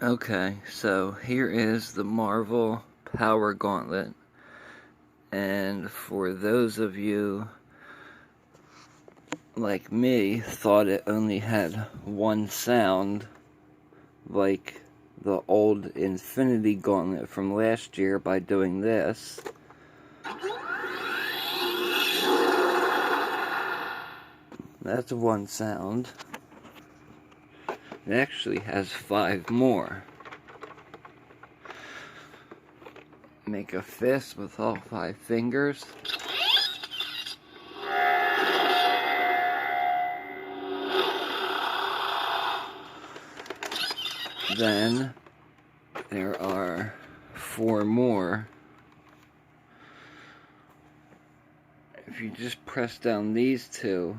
Okay, so here is the Marvel Power Gauntlet, and for those of you like me thought it only had one sound, like the old Infinity Gauntlet from last year, by doing this, that's one sound. It actually has 5 more. Make a fist with all 5 fingers. Then there are 4 more. If you just press down these 2,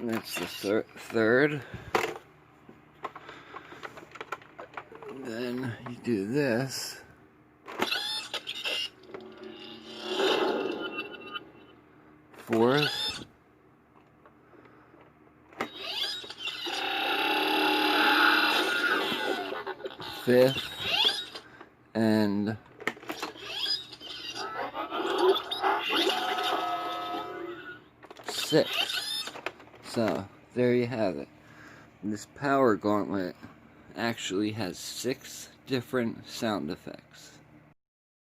that's the third. Then you do this. Fourth. Fifth. And sixth. So, there you have it. This Power Gauntlet actually has 6 different sound effects.